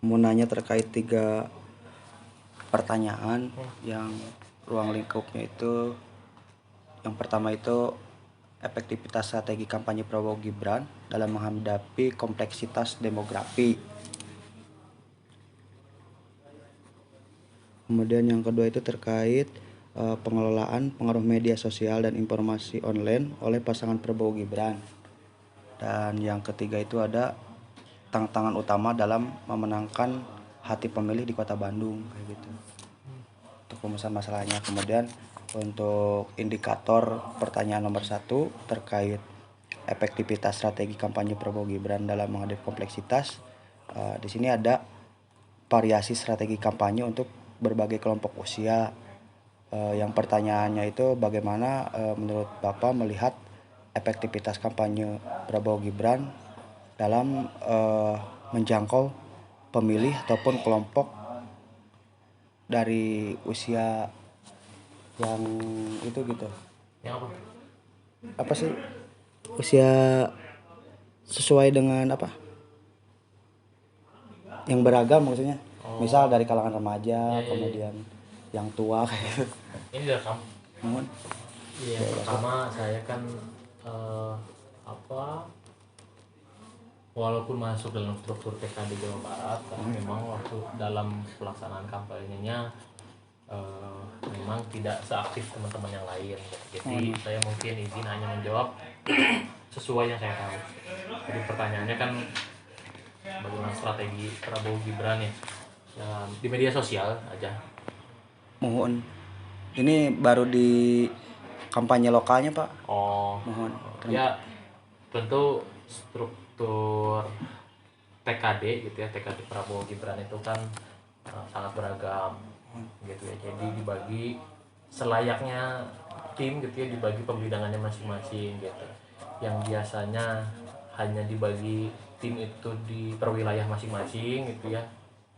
mau nanya terkait 3 pertanyaan yang ruang lingkupnya itu. Yang pertama itu efektivitas strategi kampanye Prabowo Gibran dalam menghadapi kompleksitas demografi. Kemudian yang kedua itu terkait pengelolaan pengaruh media sosial dan informasi online oleh pasangan Prabowo Gibran. Dan yang ketiga itu ada tantangan utama dalam memenangkan hati pemilih di Kota Bandung kayak gitu. Untuk rumusan masalahnya. Kemudian untuk indikator pertanyaan nomor 1 terkait efektivitas strategi kampanye Prabowo Gibran dalam menghadapi kompleksitas. Di sini ada variasi strategi kampanye untuk berbagai kelompok usia. Yang pertanyaannya itu bagaimana menurut Bapak melihat efektivitas kampanye Prabowo Gibran dalam menjangkau pemilih ataupun kelompok dari usia yang itu gitu. Yang Apa sih? Usia sesuai dengan apa? Yang beragam maksudnya. Misal dari kalangan remaja, kemudian yang tua kayak gitu. Ini direkam. Iya, pertama saya kan walaupun masuk dalam struktur TKD Jawa Barat, tapi memang waktu dalam pelaksanaan kampanyenya memang tidak seaktif teman-teman yang lain. Jadi saya mungkin izin hanya menjawab sesuai yang saya tahu. Jadi pertanyaannya kan bagaimana strategi Prabowo Gibran ya di media sosial aja. Mohon. Ini baru di kampanye lokalnya, Pak. Mohon. Ya tentu struktur TKD gitu ya, TKD Prabowo Gibran itu kan sangat beragam gitu ya. Jadi dibagi selayaknya tim gitu ya, dibagi pembidangannya masing-masing gitu. Yang biasanya hanya dibagi tim itu di perwilayah masing-masing gitu ya,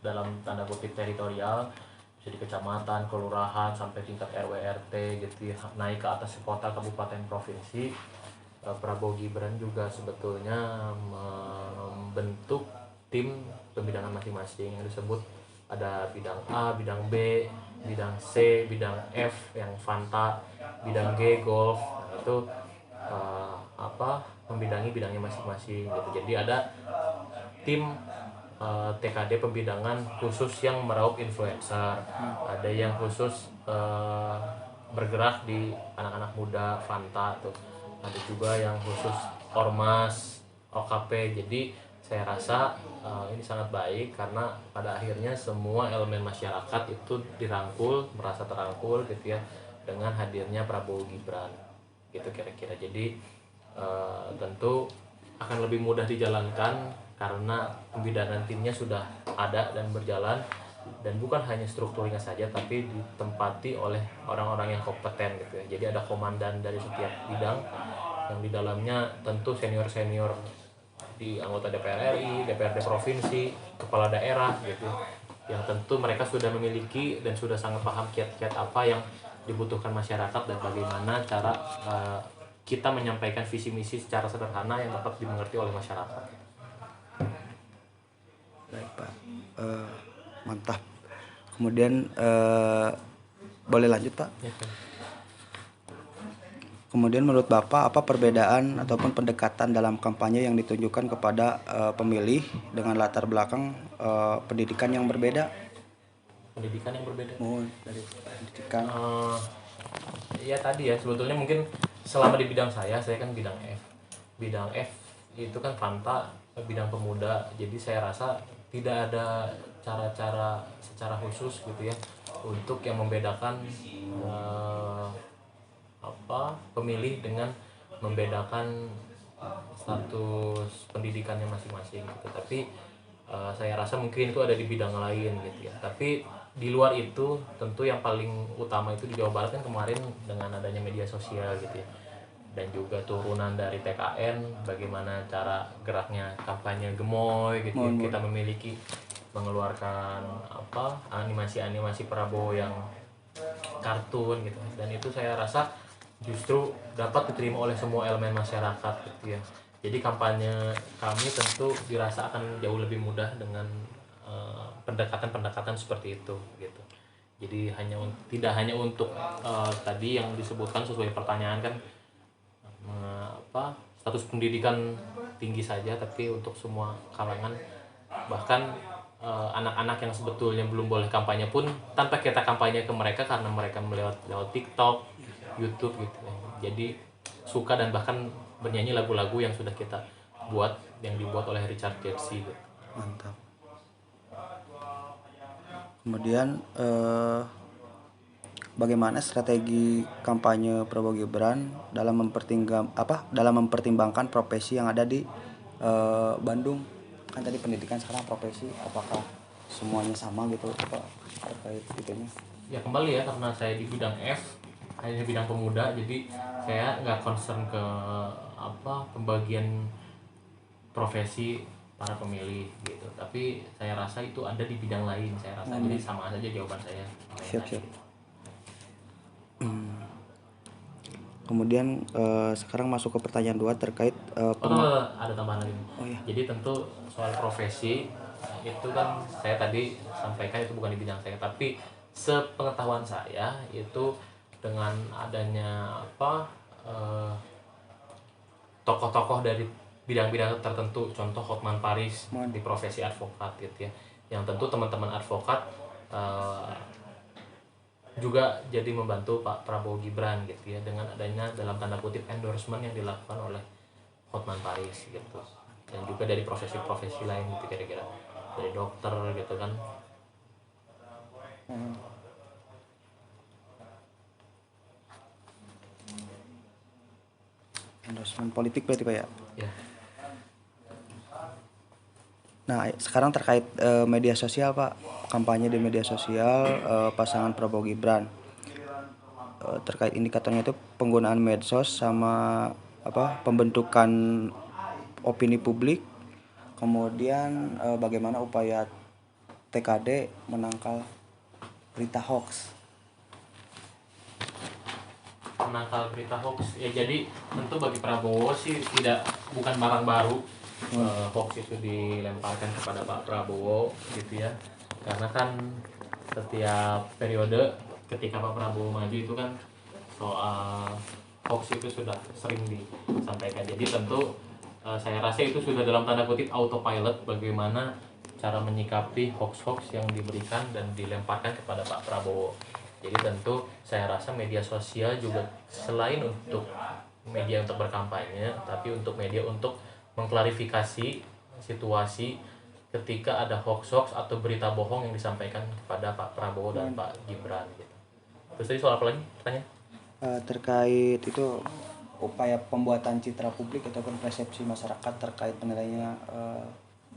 dalam tanda kutip teritorial, bisa di kecamatan, kelurahan, sampai tingkat RW RT gitu ya, naik ke atas kota, kabupaten, provinsi. Prabowo Gibran juga sebetulnya membentuk tim pembidangan masing-masing yang disebut ada bidang A, bidang B, bidang C, bidang F yang Fanta, bidang G golf. Nah, itu membidangi bidangnya masing-masing gitu. Jadi ada tim TKD pembidangan khusus yang meraup influencer, ada yang khusus bergerak di anak-anak muda Fanta tuh, ada juga yang khusus ormas OKP. Jadi saya rasa ini sangat baik karena pada akhirnya semua elemen masyarakat itu dirangkul, merasa terangkul gitu ya dengan hadirnya Prabowo Gibran gitu kira-kira. Jadi tentu akan lebih mudah dijalankan karena pembidangan timnya sudah ada dan berjalan, dan bukan hanya strukturnya saja tapi ditempati oleh orang-orang yang kompeten gitu ya. Jadi ada komandan dari setiap bidang yang di dalamnya tentu senior-senior di anggota DPR RI, DPRD provinsi, kepala daerah gitu, yang tentu mereka sudah memiliki dan sudah sangat paham kiat-kiat apa yang dibutuhkan masyarakat dan bagaimana cara kita menyampaikan visi misi secara sederhana yang dapat dimengerti oleh masyarakat. Baik, Pak. Mantap. Kemudian boleh lanjut, Pak? Ya, kan? Kemudian menurut Bapak apa perbedaan ataupun pendekatan dalam kampanye yang ditunjukkan kepada pemilih dengan latar belakang pendidikan yang berbeda? Pendidikan yang berbeda. Dari pendidikan. Ya tadi ya, sebetulnya mungkin selama di bidang saya kan bidang F. Bidang F itu kan Fanta, bidang pemuda. Jadi saya rasa tidak ada cara-cara secara khusus gitu ya untuk yang membedakan pemilih dengan membedakan status pendidikannya masing-masing gitu. Tapi saya rasa mungkin itu ada di bidang lain gitu ya. Tapi di luar itu tentu yang paling utama itu di Jawa Barat kan kemarin dengan adanya media sosial gitu ya, dan juga turunan dari TKN, bagaimana cara geraknya kampanye gemoy gitu ya. Kita memiliki mengeluarkan animasi-animasi Prabowo yang kartun gitu, dan itu saya rasa justru dapat diterima oleh semua elemen masyarakat gitu ya. Jadi kampanye kami tentu dirasa akan jauh lebih mudah dengan pendekatan-pendekatan seperti itu gitu. Jadi tidak hanya untuk tadi yang disebutkan sesuai pertanyaan kan, status pendidikan tinggi saja, tapi untuk semua kalangan, bahkan anak-anak yang sebetulnya belum boleh kampanye pun tanpa kita kampanye ke mereka karena mereka lewat TikTok, YouTube gitu ya. Jadi suka dan bahkan bernyanyi lagu-lagu yang sudah kita buat, yang dibuat oleh Richard Jersey gitu. Mantap. Kemudian bagaimana strategi kampanye Prabowo Gibran dalam mempertimbangkan profesi yang ada di Bandung? Kan tadi pendidikan, sekarang profesi, apakah semuanya sama gitu Pak terkait itunya? Ya kembali ya, karena saya di bidang F, hanya bidang pemuda, jadi saya nggak concern ke pembagian profesi para pemilih gitu. Tapi saya rasa itu ada di bidang lain, saya rasa jadi sama saja jawaban saya. Siap. Kemudian sekarang masuk ke pertanyaan 2 terkait ada tambahan lagi. Oh iya. Jadi tentu soal profesi itu kan saya tadi sampaikan itu bukan di bidang saya, tapi sepengetahuan saya itu dengan adanya tokoh-tokoh dari bidang-bidang tertentu, contoh Hotman Paris di profesi advokat gitu ya, yang tentu teman-teman advokat juga jadi membantu Pak Prabowo Gibran gitu ya, dengan adanya dalam tanda kutip endorsement yang dilakukan oleh Hotman Paris gitu, dan juga dari profesi-profesi lain gitu, kira-kira dari dokter gitu kan. Endorsement politik berarti Pak ya? Ya. Nah, sekarang terkait media sosial Pak, kampanye di media sosial pasangan Prabowo Gibran. Terkait indikatornya itu penggunaan medsos sama pembentukan opini publik, kemudian bagaimana upaya TKD menangkal berita hoax. Menangkal berita hoax ya, jadi tentu bagi Prabowo sih bukan barang baru hoax itu dilemparkan kepada Pak Prabowo gitu ya, karena kan setiap periode ketika Pak Prabowo maju itu kan soal hoax itu sudah sering disampaikan. Jadi tentu saya rasa itu sudah dalam tanda kutip autopilot bagaimana cara menyikapi hoax-hoax yang diberikan dan dilemparkan kepada Pak Prabowo. Jadi tentu saya rasa media sosial juga selain untuk media untuk berkampanye, tapi untuk media untuk mengklarifikasi situasi ketika ada hoax-hoax atau berita bohong yang disampaikan kepada Pak Prabowo dan Pak Gibran gitu. Terus tadi soal apa lagi pertanyaan? Terkait itu upaya pembuatan citra publik ataupun persepsi masyarakat terkait penilaiannya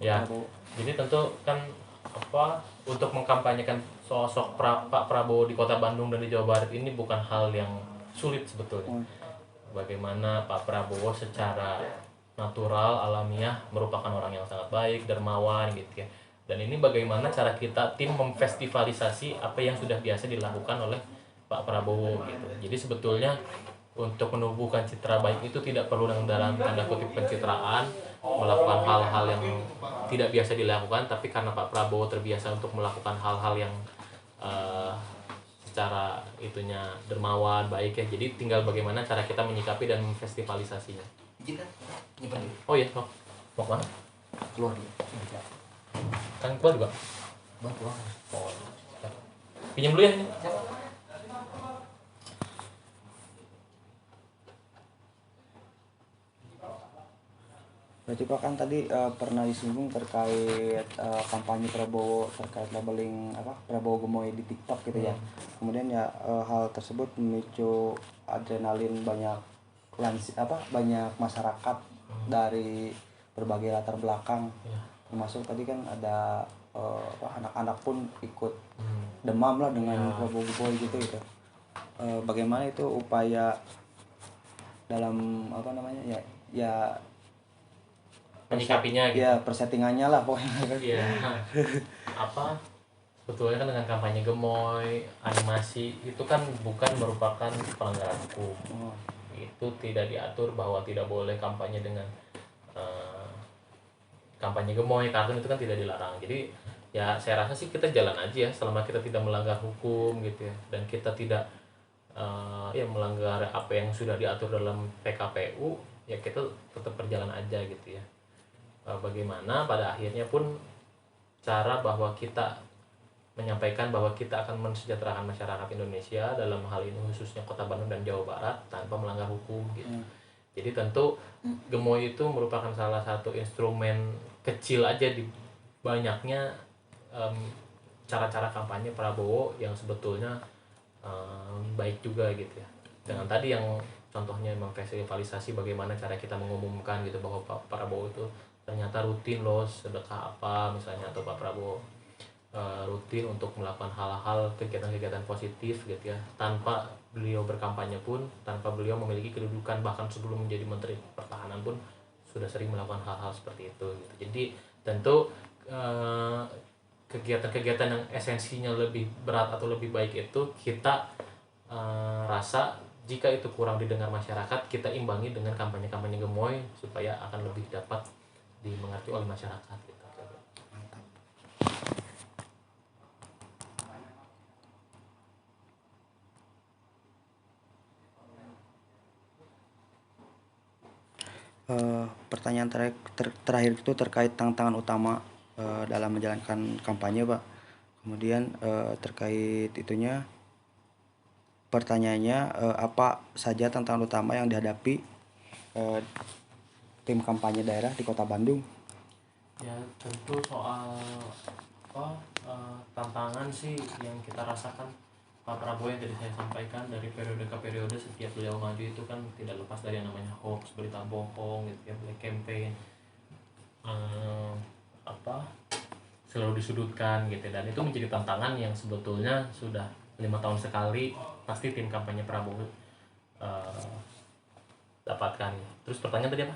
ya, Prabowo. jadi tentu kan untuk mengkampanyekan sosok Pak Prabowo di Kota Bandung dan di Jawa Barat ini bukan hal yang sulit sebetulnya. Bagaimana Pak Prabowo secara natural, alamiah merupakan orang yang sangat baik, dermawan gitu ya. Dan ini bagaimana cara kita tim memfestivalisasi apa yang sudah biasa dilakukan oleh Pak Prabowo gitu. Jadi sebetulnya untuk menumbuhkan citra baik itu tidak perlu dalam tanda kutip pencitraan, melakukan hal-hal yang tidak biasa dilakukan, tapi karena Pak Prabowo terbiasa untuk melakukan hal-hal yang secara itunya dermawan, baik ya. Jadi tinggal bagaimana cara kita menyikapi dan memfestivalisasinya. Oh iya, mau kemana? Keluar dulu. Kan keluar juga? Keluar. Oh, pinjam dulu ya ini. Berarti Pak kan tadi pernah disinggung terkait kampanye Prabowo terkait labeling Prabowo Gemoy di TikTok gitu ya. Kemudian ya hal tersebut memicu adrenalin banyak masyarakat dari berbagai latar belakang. Termasuk tadi kan ada anak-anak pun ikut demam lah dengan Prabowo Gemoy gitu. Bagaimana itu upaya dalam ya menyikapinya gitu. Ya, persettingannya lah pokoknya. Iya. Sebetulnya kan dengan kampanye gemoy, animasi itu kan bukan merupakan pelanggaran hukum. Itu tidak diatur bahwa tidak boleh kampanye dengan kampanye gemoy, kartun itu kan tidak dilarang. Jadi ya saya rasa sih kita jalan aja ya selama kita tidak melanggar hukum gitu ya, dan kita tidak ya melanggar apa yang sudah diatur dalam PKPU, ya kita tetap berjalan aja gitu ya. Bagaimana pada akhirnya pun cara bahwa kita menyampaikan bahwa kita akan mensejahterakan masyarakat Indonesia, dalam hal ini khususnya Kota Bandung dan Jawa Barat, tanpa melanggar hukum gitu. Jadi tentu Gemoy itu merupakan salah satu instrumen kecil aja di banyaknya cara-cara kampanye Prabowo yang sebetulnya baik juga gitu ya. Dengan tadi yang contohnya memvisualisasi bagaimana cara kita mengumumkan gitu bahwa Pak Prabowo itu ternyata rutin loh sedekah apa misalnya, atau Pak Prabowo rutin untuk melakukan hal-hal kegiatan-kegiatan positif gitu ya, tanpa beliau berkampanye pun, tanpa beliau memiliki kedudukan, bahkan sebelum menjadi Menteri Pertahanan pun sudah sering melakukan hal-hal seperti itu gitu. Jadi tentu kegiatan-kegiatan yang esensinya lebih berat atau lebih baik itu kita rasa jika itu kurang didengar masyarakat, kita imbangi dengan kampanye-kampanye gemoy supaya akan lebih dapat dimengerti oleh masyarakat gitu. Pertanyaan terakhir itu terkait tantangan utama dalam menjalankan kampanye, Pak. Kemudian terkait itunya pertanyaannya, apa saja tantangan utama yang dihadapi tim kampanye daerah di Kota Bandung? Ya tentu soal tantangan sih yang kita rasakan Pak Prabowo yang tadi saya sampaikan, dari periode ke periode setiap beliau maju itu kan tidak lepas dari yang namanya hoax, berita bohong gitu ya, black campaign, selalu disudutkan gitu, dan itu menjadi tantangan yang sebetulnya sudah 5 tahun sekali pasti tim kampanye Prabowo dapatkan. Terus pertanyaan tadi apa?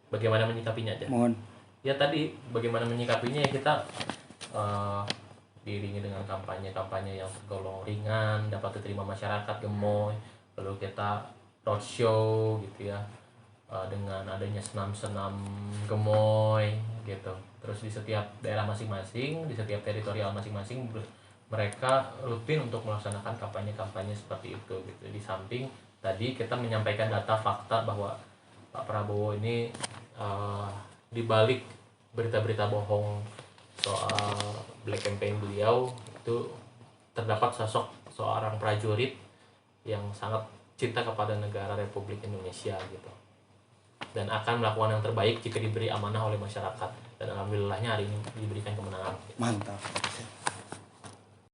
Bagaimana menyikapinya aja? Mohon. Ya tadi bagaimana menyikapinya ya, kita diiringi dengan kampanye-kampanye yang tergolong ringan, dapat diterima masyarakat gemoy, lalu kita roadshow gitu ya, dengan adanya senam-senam gemoy gitu. Terus di setiap daerah masing-masing, di setiap teritorial masing-masing mereka rutin untuk melaksanakan kampanye-kampanye seperti itu gitu. Di samping tadi kita menyampaikan data fakta bahwa Pak Prabowo ini dibalik berita-berita bohong soal black campaign beliau itu terdapat sosok seorang prajurit yang sangat cinta kepada negara Republik Indonesia gitu, dan akan melakukan yang terbaik jika diberi amanah oleh masyarakat, dan alhamdulillahnya hari ini diberikan kemenangan. Mantap.